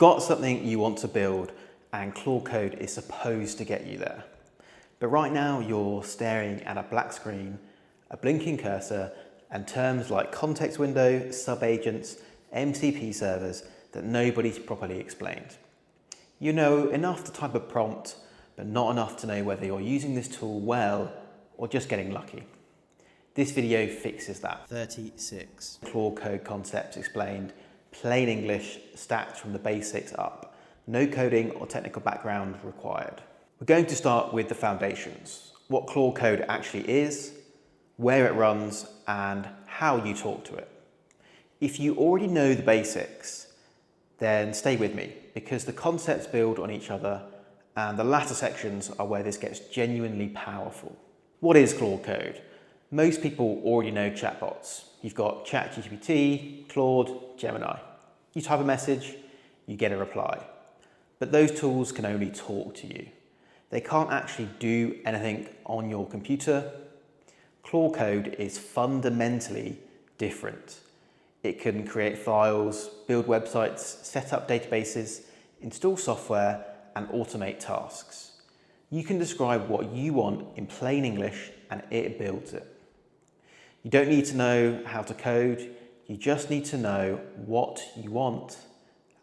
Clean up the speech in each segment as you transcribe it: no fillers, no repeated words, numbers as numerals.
got something you want to build and Claude Code is supposed to get you there. But right now you're staring at a black screen, a blinking cursor, and terms like context window, subagents, MCP servers that nobody's properly explained. You know enough to type a prompt, but not enough to know whether you're using this tool well or just getting lucky. This video fixes that. 36. Claude Code concepts explained, plain English, stacked from the basics up. No coding or technical background required. We're going to start with the foundations. What Claude Code actually is, where it runs, and how you talk to it. If you already know the basics, then stay with me because the concepts build on each other and the latter sections are where this gets genuinely powerful. What is Claude Code? Most people already know chatbots. You've got ChatGPT, Claude, Gemini. You type a message, you get a reply. But those tools can only talk to you. They can't actually do anything on your computer. Claude Code is fundamentally different. It can create files, build websites, set up databases, install software, and automate tasks. You can describe what you want in plain English and it builds it. You don't need to know how to code, you just need to know what you want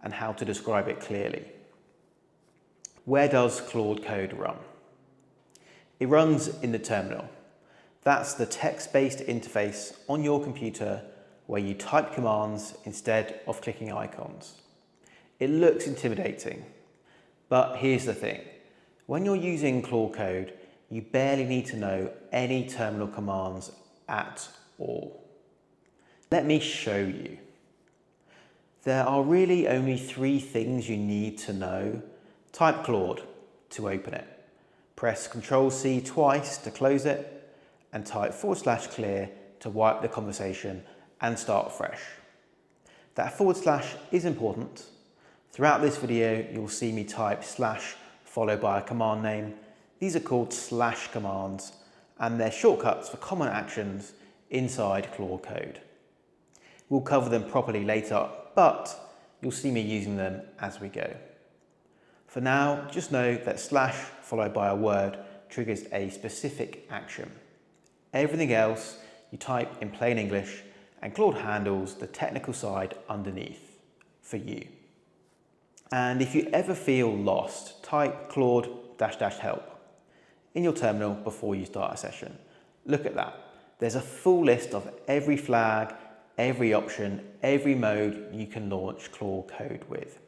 and how to describe it clearly. Where does Claude Code run? It runs in the terminal. That's the text-based interface on your computer where you type commands instead of clicking icons. It looks intimidating, but here's the thing. When you're using Claude Code, you barely need to know any terminal commands at all. Let me show you. There are really only 3 things you need to know. Type Claude to open it. Press Ctrl+C twice to close it, and type /clear to wipe the conversation and start fresh. That / is important. Throughout this video, you'll see me type / followed by a command name. These are called / commands, and they're shortcuts for common actions inside Claude Code. We'll cover them properly later, but you'll see me using them as we go. For now, just know that / followed by a word triggers a specific action. Everything else you type in plain English and Claude handles the technical side underneath for you. And if you ever feel lost, type Claude --help in your terminal before you start a session. Look at that. There's a full list of every flag, every option, every mode you can launch Claude Code with.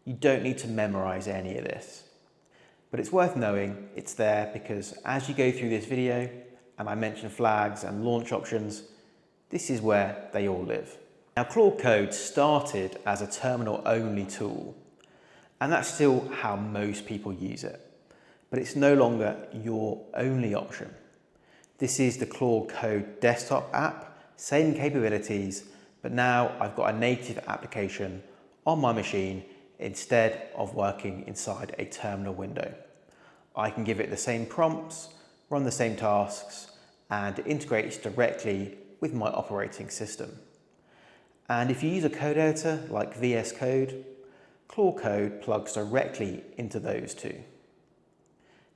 You don't need to memorize any of this. But it's worth knowing it's there because as you go through this video, and I mention flags and launch options, this is where they all live. Now Claude Code started as a terminal-only tool, and that's still how most people use it. But it's no longer your only option. This is the Claude Code desktop app, same capabilities, but now I've got a native application on my machine instead of working inside a terminal window. I can give it the same prompts, run the same tasks, and it integrates directly with my operating system. And if you use a code editor like VS Code, Claude Code plugs directly into those too.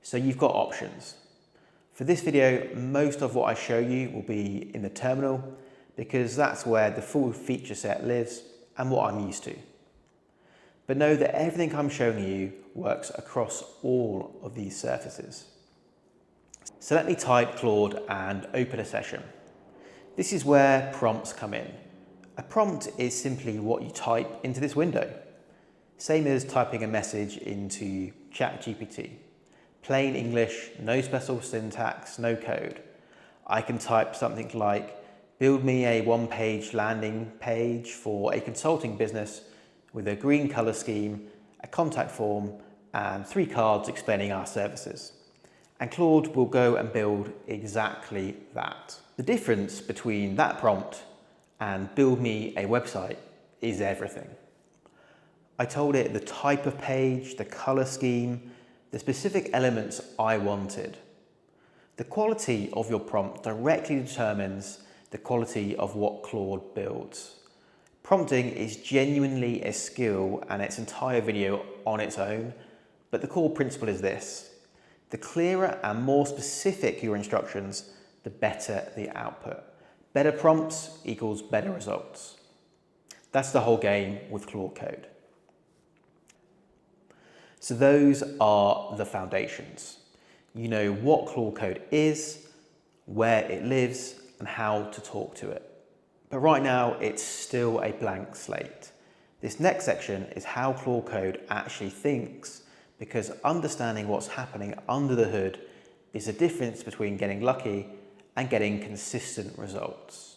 So you've got options. For this video, most of what I show you will be in the terminal because that's where the full feature set lives and what I'm used to. But know that everything I'm showing you works across all of these surfaces. So let me type Claude and open a session. This is where prompts come in. A prompt is simply what you type into this window. Same as typing a message into ChatGPT. Plain English, no special syntax, no code. I can type something like, build me a 1-page landing page for a consulting business with a green color scheme, a contact form, and 3 cards explaining our services. And Claude will go and build exactly that. The difference between that prompt and build me a website is everything. I told it the type of page, the color scheme, the specific elements I wanted. The quality of your prompt directly determines the quality of what Claude builds. Prompting is genuinely a skill and its entire video on its own, but the core principle is this: the clearer and more specific your instructions, the better the output. Better prompts equals better results. That's the whole game with Claude Code. So those are the foundations. You know what Claude Code is, where it lives, and how to talk to it. But right now, it's still a blank slate. This next section is how Claude Code actually thinks, because understanding what's happening under the hood is the difference between getting lucky and getting consistent results.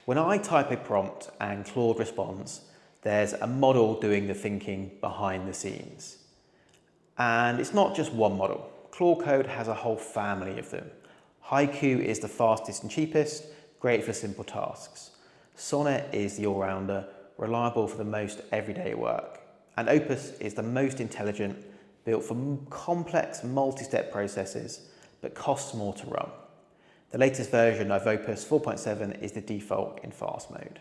When I type a prompt and Claude responds, there's a model doing the thinking behind the scenes. And it's not just one model. Claude Code has a whole family of them. Haiku is the fastest and cheapest, great for simple tasks. Sonnet is the all-rounder, reliable for the most everyday work. And Opus is the most intelligent, built for complex multi-step processes, but costs more to run. The latest version of Opus 4.7 is the default in fast mode.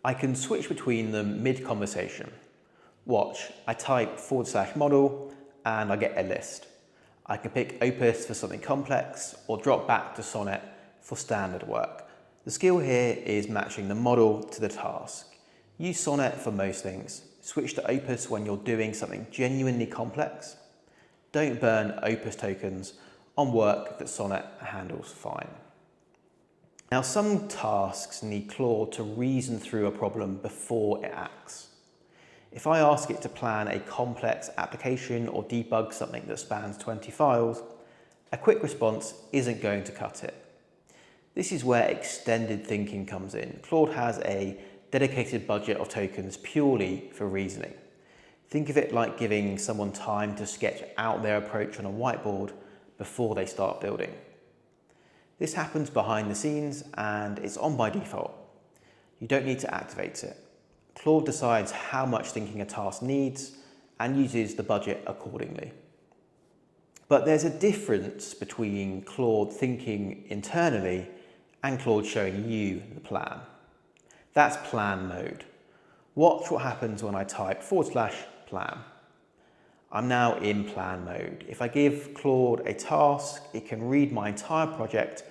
I can switch between them mid-conversation. Watch, I type /model and I get a list. I can pick Opus for something complex or drop back to Sonnet for standard work. The skill here is matching the model to the task. Use Sonnet for most things. Switch to Opus when you're doing something genuinely complex. Don't burn Opus tokens on work that Sonnet handles fine. Now, some tasks need Claude to reason through a problem before it acts. If I ask it to plan a complex application or debug something that spans 20 files, a quick response isn't going to cut it. This is where extended thinking comes in. Claude has a dedicated budget of tokens purely for reasoning. Think of it like giving someone time to sketch out their approach on a whiteboard before they start building. This happens behind the scenes and it's on by default. You don't need to activate it. Claude decides how much thinking a task needs and uses the budget accordingly. But there's a difference between Claude thinking internally and Claude showing you the plan. That's plan mode. Watch what happens when I type /plan. I'm now in plan mode. If I give Claude a task, it can read my entire project,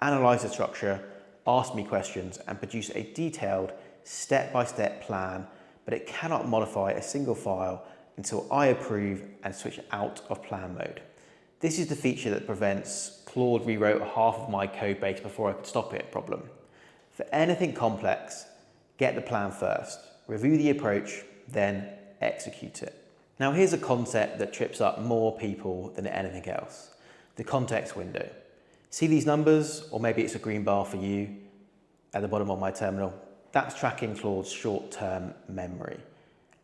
analyze the structure, ask me questions, and produce a detailed step-by-step plan, but it cannot modify a single file until I approve and switch out of plan mode. This is the feature that prevents Claude rewrote half of my code base before I could stop it problem. For anything complex, get the plan first, review the approach, then execute it. Now here's a concept that trips up more people than anything else: the context window. See these numbers, or maybe it's a green bar for you at the bottom of my terminal? That's tracking Claude's short-term memory.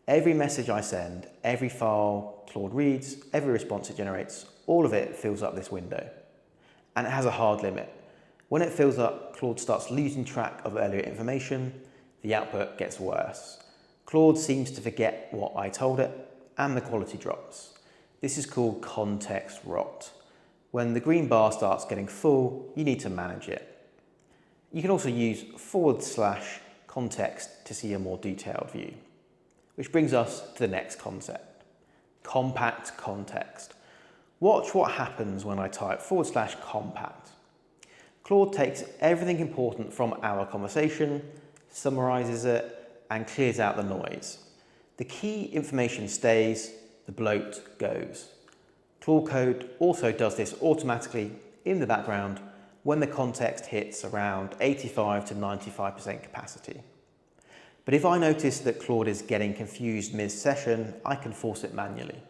Every message I send, every file Claude reads, every response it generates, all of it fills up this window. And it has a hard limit. When it fills up, Claude starts losing track of earlier information, the output gets worse. Claude seems to forget what I told it, and the quality drops. This is called context rot. When the green bar starts getting full, you need to manage it. You can also use /context to see a more detailed view. Which brings us to the next concept: compact context. Watch what happens when I type /compact. Claude takes everything important from our conversation, summarizes it, and clears out the noise. The key information stays, the bloat goes. Claude Code also does this automatically in the background when the context hits around 85 to 95% capacity. But if I notice that Claude is getting confused mid-session, I can force it manually.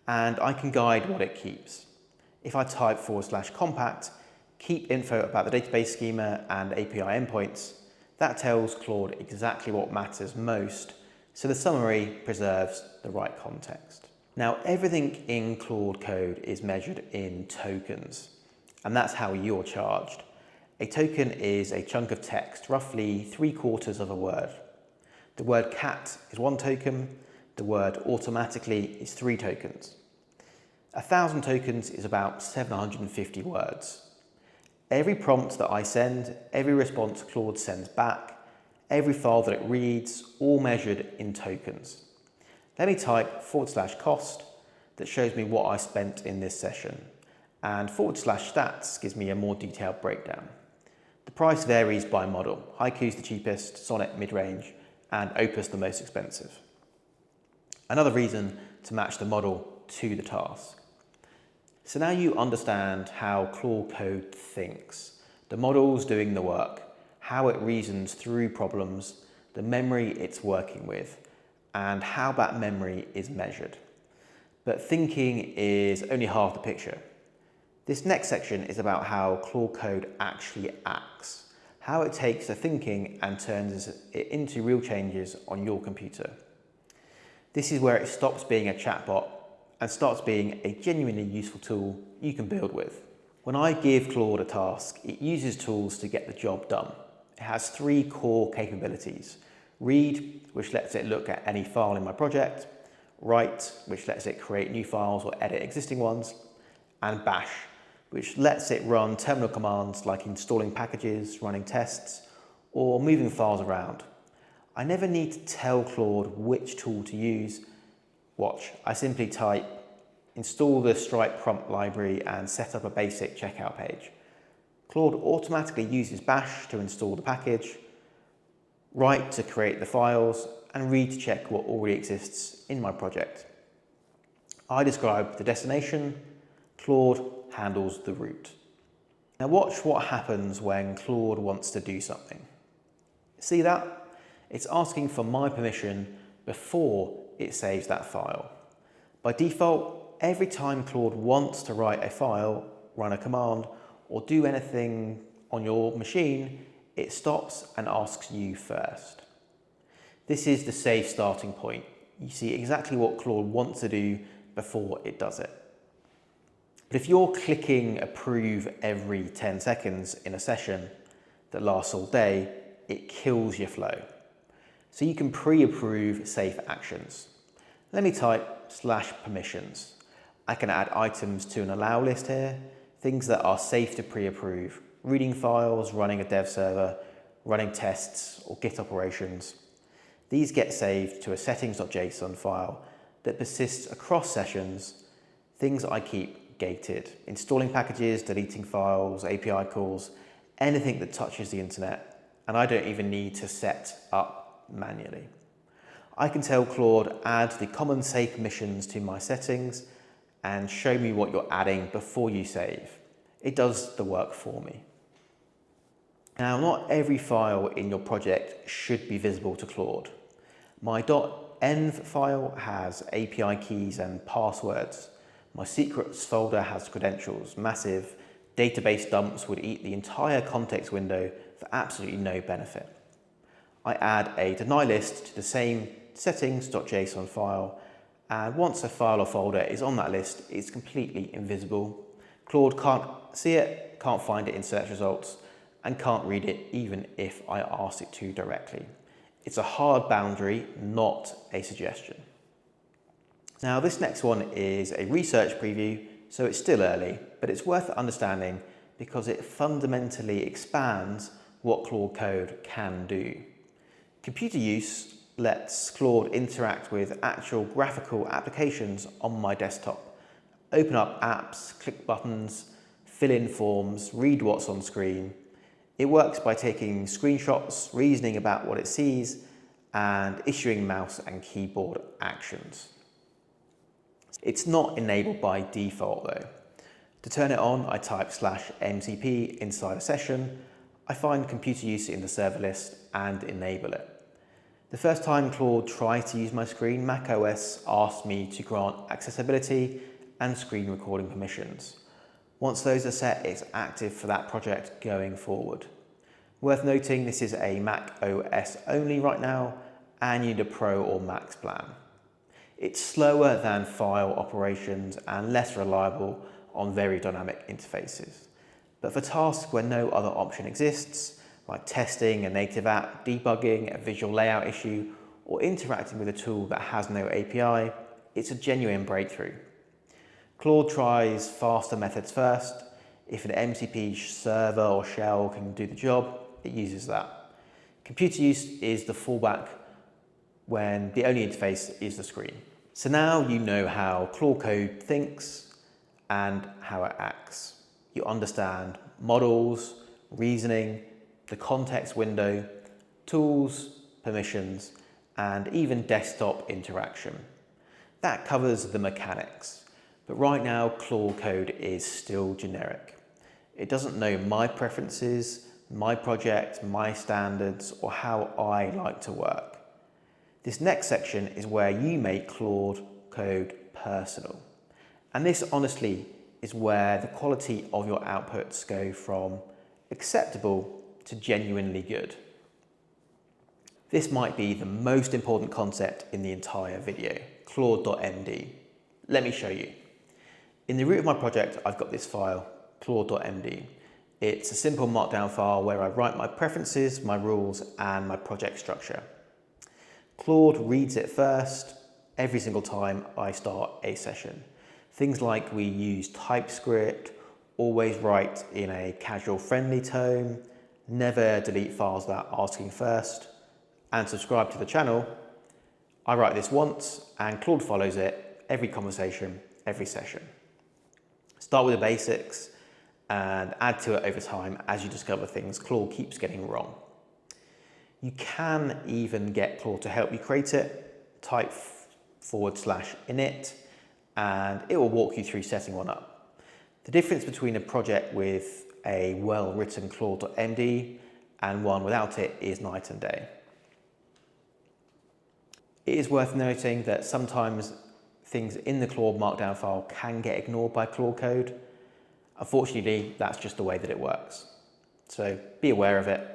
And I can guide what it keeps. If I type /compact, keep info about the database schema and API endpoints, that tells Claude exactly what matters most, so the summary preserves the right context. Now, everything in Claude Code is measured in tokens, and that's how you're charged. A token is a chunk of text, roughly 3/4 of a word. The word cat is 1 token, the word automatically is 3 tokens. 1,000 tokens is about 750 words. Every prompt that I send, every response Claude sends back, every file that it reads, all measured in tokens. Let me type /cost that shows me what I spent in this session, and /stats gives me a more detailed breakdown. The price varies by model. Haiku's the cheapest, Sonnet mid-range, and Opus the most expensive. Another reason to match the model to the task. So now you understand how Claude Code thinks. The model's doing the work, how it reasons through problems, the memory it's working with, and how that memory is measured. But thinking is only half the picture. This next section is about how Claude Code actually acts, how it takes the thinking and turns it into real changes on your computer. This is where it stops being a chatbot and starts being a genuinely useful tool you can build with. When I give Claude a task, it uses tools to get the job done. It has 3 core capabilities. Read, which lets it look at any file in my project. Write, which lets it create new files or edit existing ones. And bash, which lets it run terminal commands like installing packages, running tests, or moving files around. I never need to tell Claude which tool to use. Watch, I simply type, install the Stripe prompt library and set up a basic checkout page. Claude automatically uses bash to install the package, write to create the files, and read to check what already exists in my project. I describe the destination, Claude handles the route. Now watch what happens when Claude wants to do something. See that? It's asking for my permission before it saves that file. By default, every time Claude wants to write a file, run a command, or do anything on your machine, it stops and asks you first. This is the safe starting point. You see exactly what Claude wants to do before it does it. But if you're clicking approve every 10 seconds in a session that lasts all day, it kills your flow. So you can pre-approve safe actions. Let me type /permissions. I can add items to an allow list here, things that are safe to pre-approve, reading files, running a dev server, running tests, or Git operations. These get saved to a settings.json file that persists across sessions, things I keep gated, installing packages, deleting files, API calls, anything that touches the internet, and I don't even need to set up manually. I can tell Claude, add the common safe permissions to my settings and show me what you're adding before you save. It does the work for me. Now, not every file in your project should be visible to Claude. My .env file has API keys and passwords. My secrets folder has credentials. Massive database dumps would eat the entire context window for absolutely no benefit. I add a deny list to the same settings.json file, and once a file or folder is on that list, it's completely invisible. Claude can't see it, can't find it in search results, and can't read it even if I ask it to directly. It's a hard boundary, not a suggestion. Now, this next one is a research preview, so it's still early, but it's worth understanding because it fundamentally expands what Claude Code can do. Computer use lets Claude interact with actual graphical applications on my desktop. Open up apps, click buttons, fill in forms, read what's on screen. It works by taking screenshots, reasoning about what it sees, and issuing mouse and keyboard actions. It's not enabled by default though. To turn it on, I type /mcp inside a session. I find computer use in the server list and enable it. The first time Claude tried to use my screen, macOS asked me to grant accessibility and screen recording permissions. Once those are set, it's active for that project going forward. Worth noting, this is a Mac OS only right now, and you need a Pro or Max plan. It's slower than file operations and less reliable on very dynamic interfaces. But for tasks where no other option exists, like testing a native app, debugging a visual layout issue, or interacting with a tool that has no API, it's a genuine breakthrough. Claude tries faster methods first. If an MCP server or shell can do the job, it uses that. Computer use is the fallback when the only interface is the screen. So now you know how Claude Code thinks and how it acts. You understand models, reasoning, the context window, tools, permissions, and even desktop interaction. That covers the mechanics, but right now Claude Code is still generic. It doesn't know my preferences, my project, my standards, or how I like to work. This next section is where you make Claude Code personal. And this honestly is where the quality of your outputs go from acceptable to genuinely good. This might be the most important concept in the entire video, Claude.md. Let me show you. In the root of my project, I've got this file, Claude.md. It's a simple markdown file where I write my preferences, my rules, and my project structure. Claude reads it first every single time I start a session. Things like we use TypeScript, always write in a casual friendly tone, never delete files without asking first, and subscribe to the channel. I write this once and Claude follows it every conversation, every session. Start with the basics and add to it over time as you discover things Claude keeps getting wrong. You can even get Claude to help you create it. Type /init and it will walk you through setting one up. The difference between a project with a well-written Claude.md and one without it is night and day. It is worth noting that sometimes things in the Claude markdown file can get ignored by Claude Code. Unfortunately, that's just the way that it works. So be aware of it.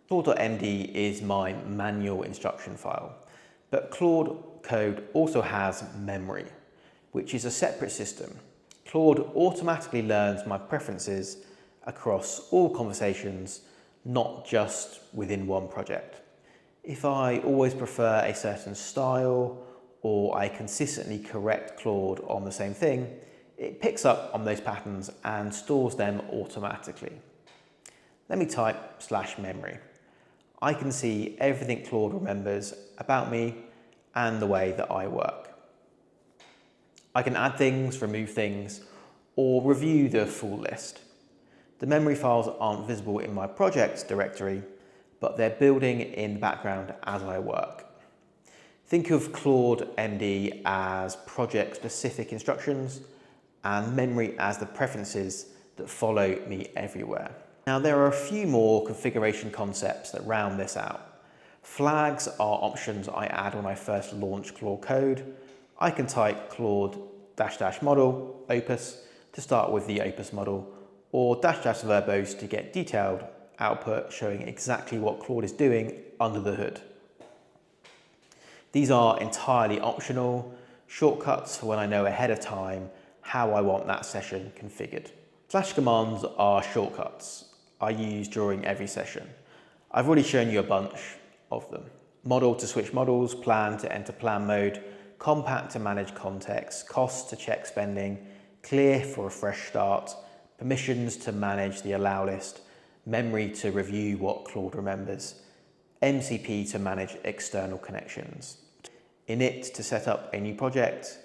Claude.md is my manual instruction file, but Claude Code also has memory, which is a separate system. Claude automatically learns my preferences across all conversations, not just within one project. If I always prefer a certain style, or I consistently correct Claude on the same thing, it picks up on those patterns and stores them automatically. Let me type /memory. I can see everything Claude remembers about me and the way that I work. I can add things, remove things, or review the full list. The memory files aren't visible in my projects directory, but they're building in the background as I work. Think of Claude.md as project-specific instructions and memory as the preferences that follow me everywhere. Now, there are a few more configuration concepts that round this out. Flags are options I add when I first launch Claude Code. I can type Claude --model opus to start with the opus model, or --verbose to get detailed output showing exactly what Claude is doing under the hood. These are entirely optional shortcuts for when I know ahead of time how I want that session configured. /commands are shortcuts I use during every session. I've already shown you a bunch of them. Model to switch models, plan to enter plan mode, compact to manage context, cost to check spending, clear for a fresh start, permissions to manage the allow list, memory to review what Claude remembers, MCP to manage external connections, init to set up a new project,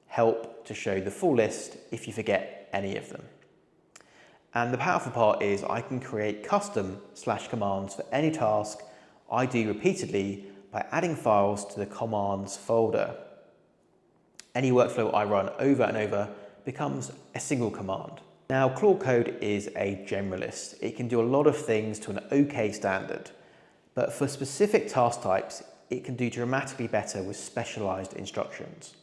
help to show the full list if you forget any of them. And the powerful part is I can create custom /commands for any task I do repeatedly by adding files to the commands folder. Any workflow I run over and over becomes a single command. Now, Claude Code is a generalist. It can do a lot of things to an okay standard, but for specific task types, it can do dramatically better with specialized instructions.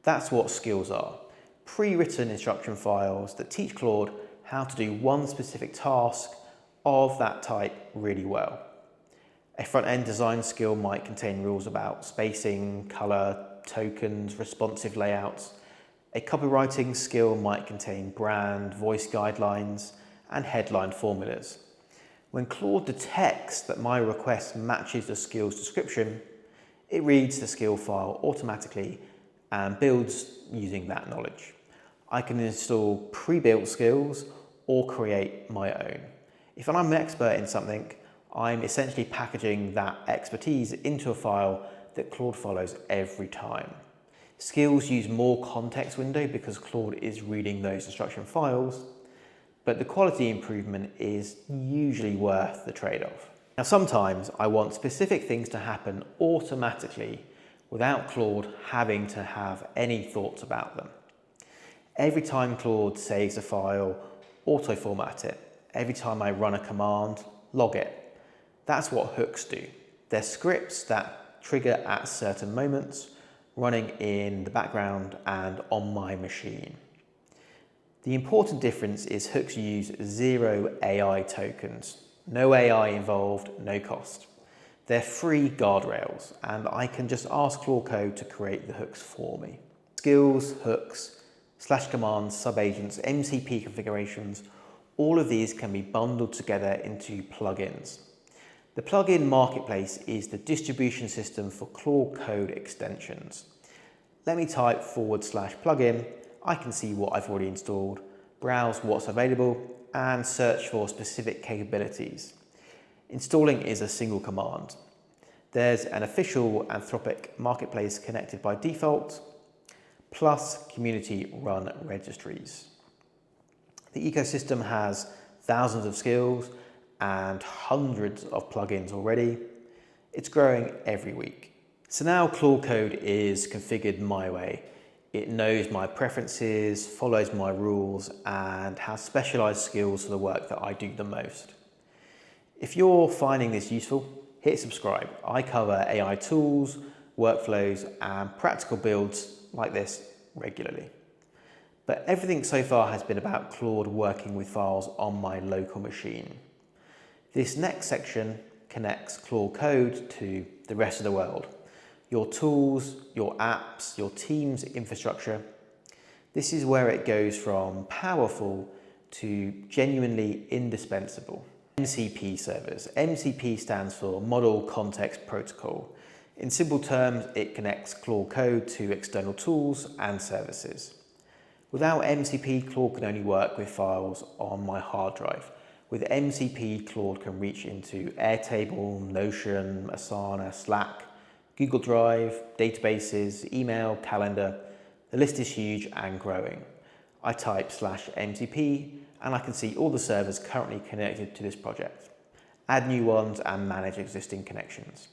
That's what skills are. Pre-written instruction files that teach Claude how to do one specific task of that type really well. A front-end design skill might contain rules about spacing, color, tokens, responsive layouts. A copywriting skill might contain brand, voice guidelines, and headline formulas. When Claude detects that my request matches the skill's description, it reads the skill file automatically and builds using that knowledge. I can install pre-built skills or create my own. If I'm an expert in something, I'm essentially packaging that expertise into a file that Claude follows every time. Skills use more context window because Claude is reading those instruction files, but the quality improvement is usually worth the trade-off. Now, sometimes I want specific things to happen automatically without Claude having to have any thoughts about them. Every time Claude saves a file, auto-format it. Every time I run a command, log it. That's what hooks do. They're scripts that trigger at certain moments, running in the background and on my machine. The important difference is hooks use 0 AI tokens. No AI involved, no cost. They're free guardrails, and I can just ask Claude Code to create the hooks for me. Skills, hooks, /commands, subagents, MCP configurations, all of these can be bundled together into plugins. The plugin marketplace is the distribution system for Claude Code extensions. Let me type /plugin. I can see what I've already installed, browse what's available, and search for specific capabilities. Installing is a single command. There's an official Anthropic marketplace connected by default, plus community-run registries. The ecosystem has thousands of skills and hundreds of plugins already. It's growing every week. So now Claude Code is configured my way. It knows my preferences, follows my rules, and has specialized skills for the work that I do the most. If you're finding this useful, hit subscribe. I cover AI tools, workflows, and practical builds like this regularly. But everything so far has been about Claude working with files on my local machine. This next section connects Claude Code to the rest of the world. Your tools, your apps, your team's infrastructure. This is where it goes from powerful to genuinely indispensable. MCP servers. MCP stands for Model Context Protocol. In simple terms, it connects Claude Code to external tools and services. Without MCP, Claude can only work with files on my hard drive. With MCP, Claude can reach into Airtable, Notion, Asana, Slack, Google Drive, databases, email, calendar. The list is huge and growing. I type /MCP and I can see all the servers currently connected to this project. Add new ones and manage existing connections.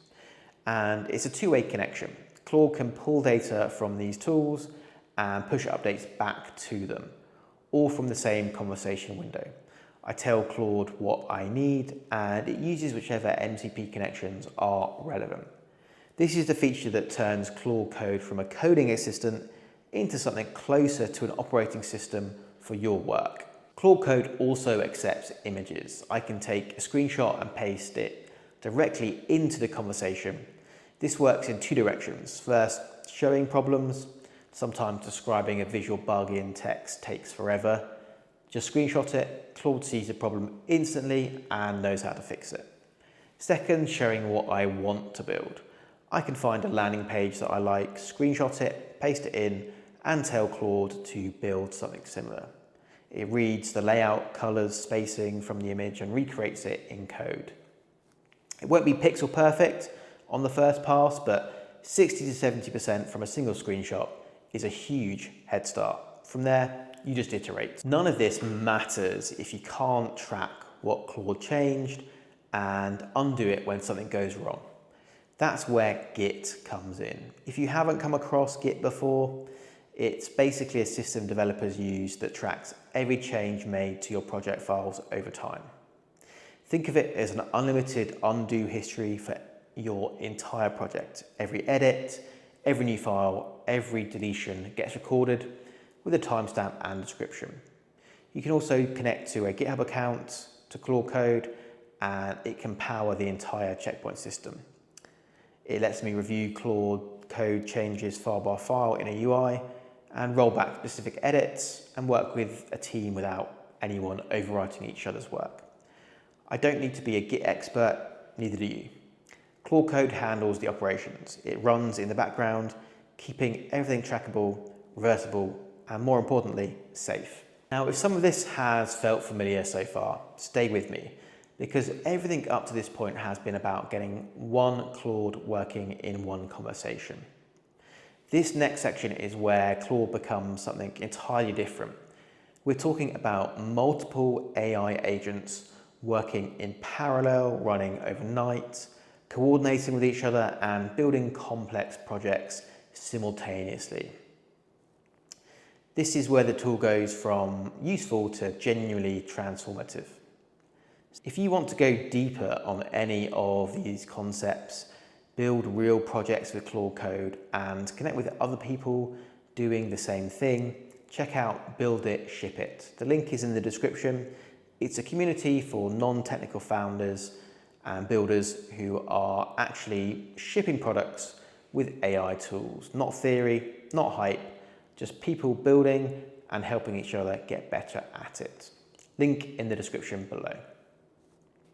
And it's a two-way connection. Claude can pull data from these tools and push updates back to them, all from the same conversation window. I tell Claude what I need and it uses whichever MCP connections are relevant. This is the feature that turns Claude Code from a coding assistant into something closer to an operating system for your work. Claude Code also accepts images. I can take a screenshot and paste it directly into the conversation. This works in two directions. First, showing problems. Sometimes describing a visual bug in text takes forever. Just screenshot it, Claude sees the problem instantly and knows how to fix it. Second, showing what I want to build. I can find a landing page that I like, screenshot it, paste it in, and tell Claude to build something similar. It reads the layout, colors, spacing from the image and recreates it in code. It won't be pixel perfect on the first pass, but 60 to 70% from a single screenshot is a huge head start. From there, you just iterate. None of this matters if you can't track what Claude changed and undo it when something goes wrong. That's where Git comes in. If you haven't come across Git before, it's basically a system developers use that tracks every change made to your project files over time. Think of it as an unlimited undo history for your entire project. Every edit, every new file, every deletion gets recorded with a timestamp and description. You can also connect to a GitHub account, to Claude Code, and it can power the entire checkpoint system. It lets me review Claude Code changes file by file in a UI and roll back specific edits and work with a team without anyone overwriting each other's work. I don't need to be a Git expert, neither do you. Claude Code handles the operations. It runs in the background, keeping everything trackable, reversible, and more importantly, safe. Now, if some of this has felt familiar so far, stay with me. because everything up to this point has been about getting one Claude working in one conversation. This next section is where Claude becomes something entirely different. We're talking about multiple AI agents working in parallel, running overnight, coordinating with each other, and building complex projects simultaneously. This is where the tool goes from useful to genuinely transformative. If you want to go deeper on any of these concepts, build real projects with Claude Code, and connect with other people doing the same thing, check out Build It, Ship It. The link is in the description. It's a community for non-technical founders and builders who are actually shipping products with AI tools. Not theory, not hype, just people building and helping each other get better at it. Link in the description below.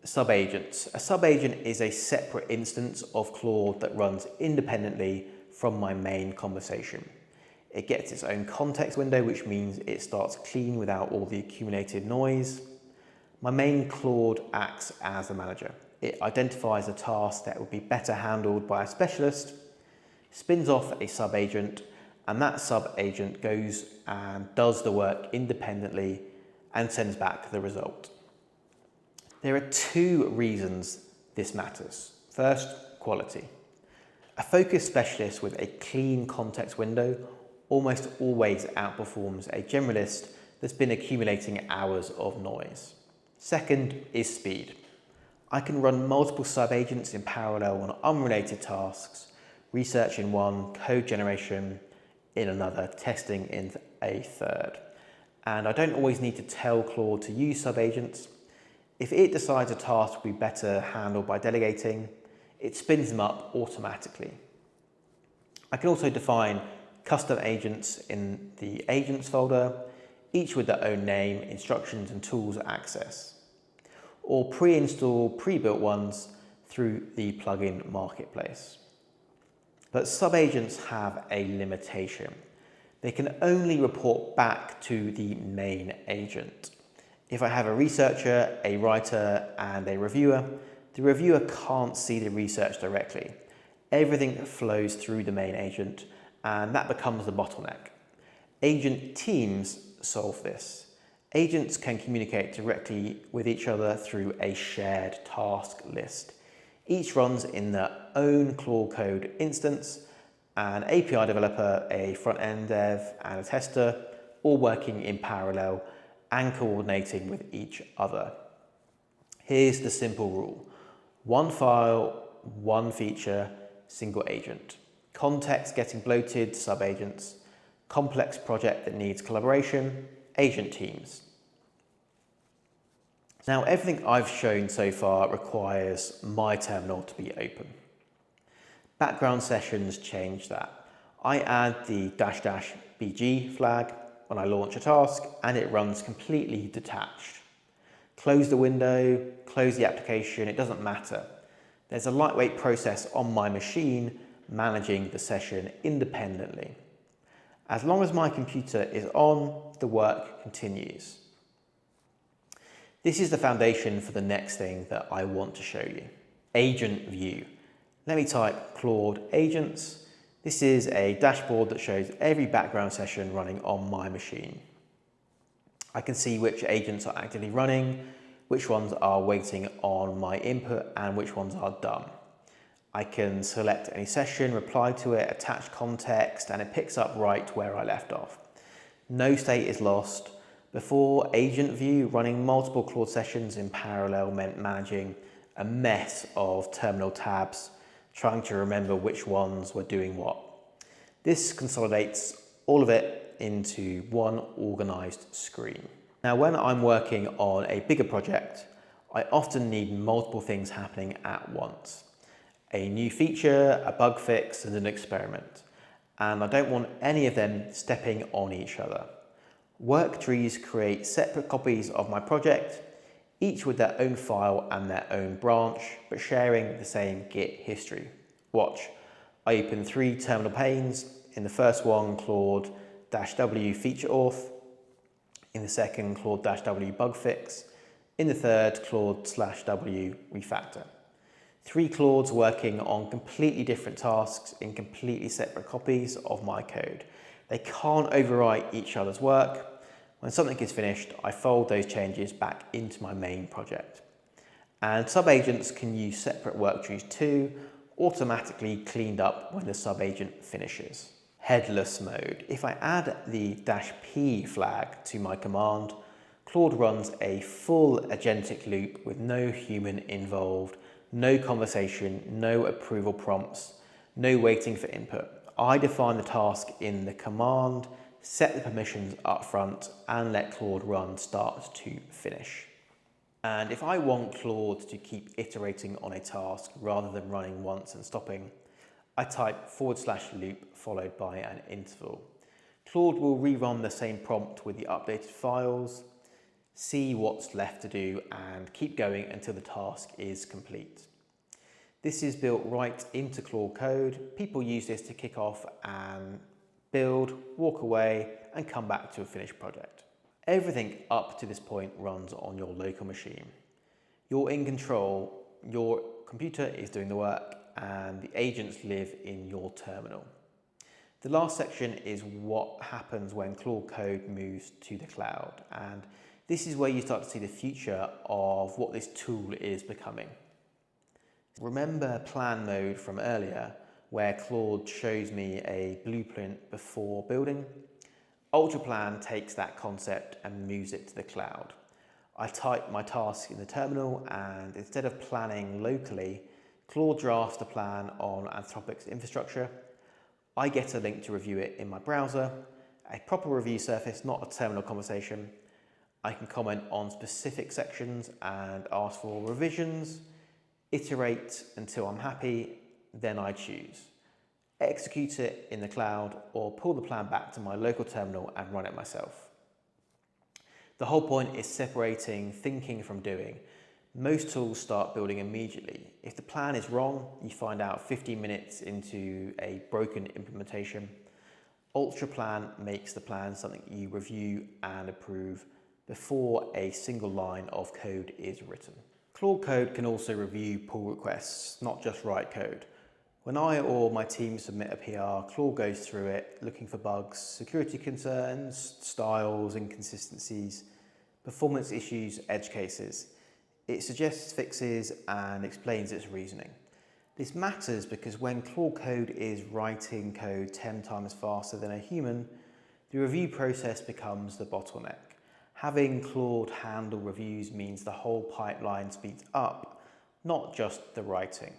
Subagents. A subagent is a separate instance of Claude that runs independently from my main conversation. It gets its own context window, which means it starts clean without all the accumulated noise. My main Claude acts as the manager. It identifies a task that would be better handled by a specialist, spins off a subagent, and that subagent goes and does the work independently and sends back the result. There are two reasons this matters. First, quality. A focused specialist with a clean context window almost always outperforms a generalist that's been accumulating hours of noise. Second is speed. I can run multiple subagents in parallel on unrelated tasks, research in one, code generation in another, testing in a third. And I don't always need to tell Claude to use subagents. If it decides a task will be better handled by delegating, it spins them up automatically. I can also define custom agents in the agents folder, each with their own name, instructions, and tools access, or pre-install pre-built ones through the plugin marketplace. But subagents have a limitation. They can only report back to the main agent. If I have a researcher, a writer, and a reviewer, the reviewer can't see the research directly. Everything flows through the main agent, and that becomes the bottleneck. Agent teams solve this. Agents can communicate directly with each other through a shared task list. Each runs in their own Claude Code instance, an API developer, a front-end dev, and a tester, all working in parallel and coordinating with each other. Here's the simple rule. One file, one feature, single agent. Context getting bloated, subagents. Complex project that needs collaboration, agent teams. Now, everything I've shown so far requires my terminal to be open. Background sessions change that. I add the --BG flag when I launch a task, and it runs completely detached. Close the window, close the application, it doesn't matter. There's a lightweight process on my machine managing the session independently. As long as my computer is on, the work continues. This is the foundation for the next thing that I want to show you. Agent view. Let me type Claude agents. This is a dashboard that shows every background session running on my machine. I can see which agents are actively running, which ones are waiting on my input, and which ones are done. I can select any session, reply to it, attach context, and it picks up right where I left off. No state is lost. Before, agent view, running multiple Claude sessions in parallel meant managing a mess of terminal tabs, trying to remember which ones were doing what. This consolidates all of it into one organized screen. Now, when I'm working on a bigger project, I often need multiple things happening at once. A new feature, a bug fix, and an experiment. And I don't want any of them stepping on each other. Worktrees create separate copies of my project, each with their own file and their own branch, but sharing the same Git history. Watch, I open 3 terminal panes. In the first one, Claude-W feature auth. In the second, Claude-W bug fix. In the third, Claude/W refactor. 3 Claudes working on completely different tasks in completely separate copies of my code. They can't overwrite each other's work. When something is finished, I fold those changes back into my main project. And sub-agents can use separate worktrees too, automatically cleaned up when the sub-agent finishes. Headless mode. If I add the -p flag to my command, Claude runs a full agentic loop with no human involved, no conversation, no approval prompts, no waiting for input. I define the task in the command, set the permissions up front, and let Claude run start to finish. And if I want Claude to keep iterating on a task rather than running once and stopping, I type /loop followed by an interval. Claude will rerun the same prompt with the updated files, see what's left to do, and keep going until the task is complete. This is built right into Claude Code. People use this to kick off and build, walk away, and come back to a finished project. Everything up to this point runs on your local machine. You're in control, your computer is doing the work, and the agents live in your terminal. The last section is what happens when Claude Code moves to the cloud, and this is where you start to see the future of what this tool is becoming. Remember plan mode from earlier, where Claude shows me a blueprint before building? Ultraplan takes that concept and moves it to the cloud. I type my task in the terminal, and instead of planning locally, Claude drafts the plan on Anthropic's infrastructure. I get a link to review it in my browser, a proper review surface, not a terminal conversation. I can comment on specific sections and ask for revisions, iterate until I'm happy, then I choose. Execute it in the cloud or pull the plan back to my local terminal and run it myself. The whole point is separating thinking from doing. Most tools start building immediately. If the plan is wrong, you find out 15 minutes into a broken implementation. Ultraplan makes the plan something you review and approve before a single line of code is written. Claude Code can also review pull requests, not just write code. When I or my team submit a PR, Claude goes through it, looking for bugs, security concerns, styles, inconsistencies, performance issues, edge cases. It suggests fixes and explains its reasoning. This matters because when Claude Code is writing code 10 times faster than a human, the review process becomes the bottleneck. Having Claude handle reviews means the whole pipeline speeds up, not just the writing.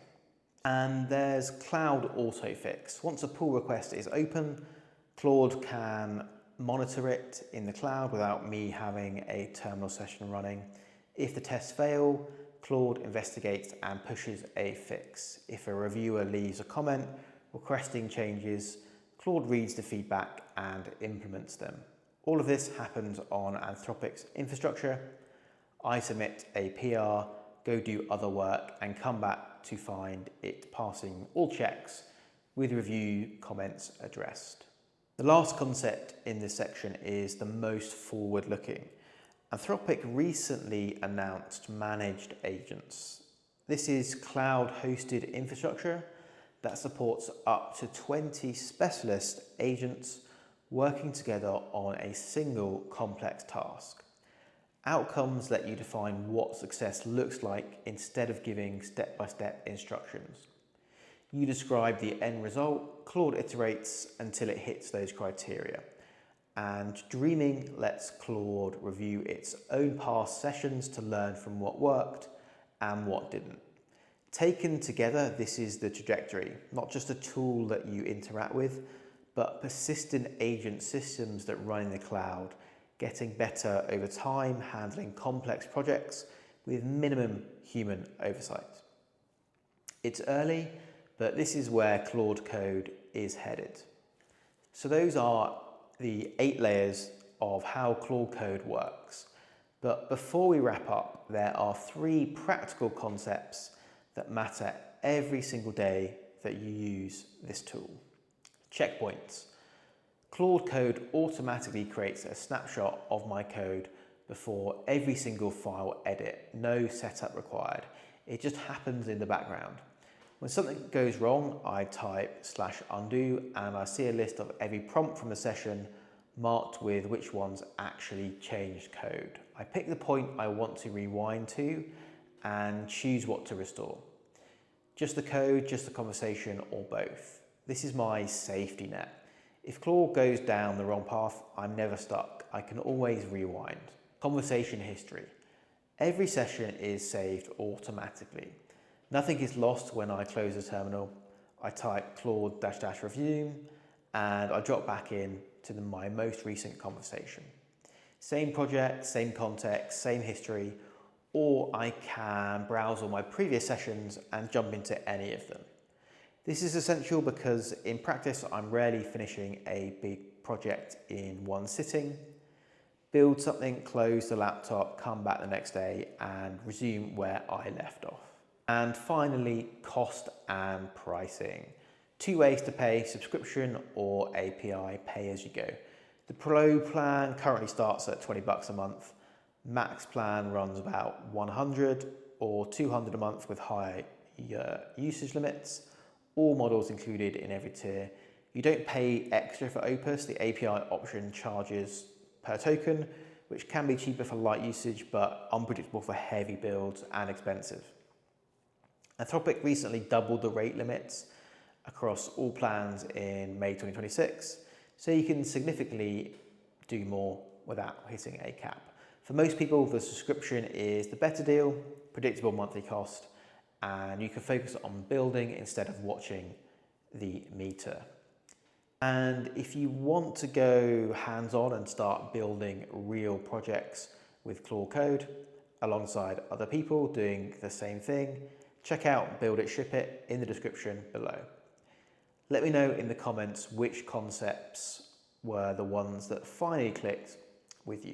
And there's Cloud Autofix. Once a pull request is open, Claude can monitor it in the cloud without me having a terminal session running. If the tests fail, Claude investigates and pushes a fix. If a reviewer leaves a comment requesting changes, Claude reads the feedback and implements them. All of this happens on Anthropic's infrastructure. I submit a PR, go do other work, and come back to find it passing all checks with review comments addressed. The last concept in this section is the most forward-looking. Anthropic recently announced managed agents. This is cloud-hosted infrastructure that supports up to 20 specialist agents working together on a single complex task. Outcomes let you define what success looks like instead of giving step-by-step instructions. You describe the end result, Claude iterates until it hits those criteria. And Dreaming lets Claude review its own past sessions to learn from what worked and what didn't. Taken together, this is the trajectory, not just a tool that you interact with, but persistent agent systems that run in the cloud, getting better over time, handling complex projects with minimum human oversight. It's early, but this is where Claude Code is headed. So those are the 8 layers of how Claude Code works. But before we wrap up, there are 3 practical concepts that matter every single day that you use this tool. Checkpoints. Claude Code automatically creates a snapshot of my code before every single file edit, no setup required. It just happens in the background. When something goes wrong, I type /undo and I see a list of every prompt from the session marked with which ones actually changed code. I pick the point I want to rewind to and choose what to restore. Just the code, just the conversation, or both. This is my safety net. If Claude goes down the wrong path, I'm never stuck. I can always rewind. Conversation history. Every session is saved automatically. Nothing is lost when I close the terminal. I type Claude --review and I drop back in to my most recent conversation. Same project, same context, same history, or I can browse all my previous sessions and jump into any of them. This is essential because in practice, I'm rarely finishing a big project in one sitting. Build something, close the laptop, come back the next day and resume where I left off. And finally, cost and pricing. Two ways to pay: subscription or API, pay as you go. The Pro plan currently starts at $20 a month. Max plan runs about 100 or 200 a month with high usage limits. All models included in every tier. You don't pay extra for Opus. The API option charges per token, which can be cheaper for light usage, but unpredictable for heavy builds and expensive. Anthropic recently doubled the rate limits across all plans in May 2026, so you can significantly do more without hitting a cap. For most people, the subscription is the better deal, predictable monthly cost, and you can focus on building instead of watching the meter. And if you want to go hands-on and start building real projects with Claude Code alongside other people doing the same thing, check out Build It, Ship It in the description below. Let me know in the comments which concepts were the ones that finally clicked with you.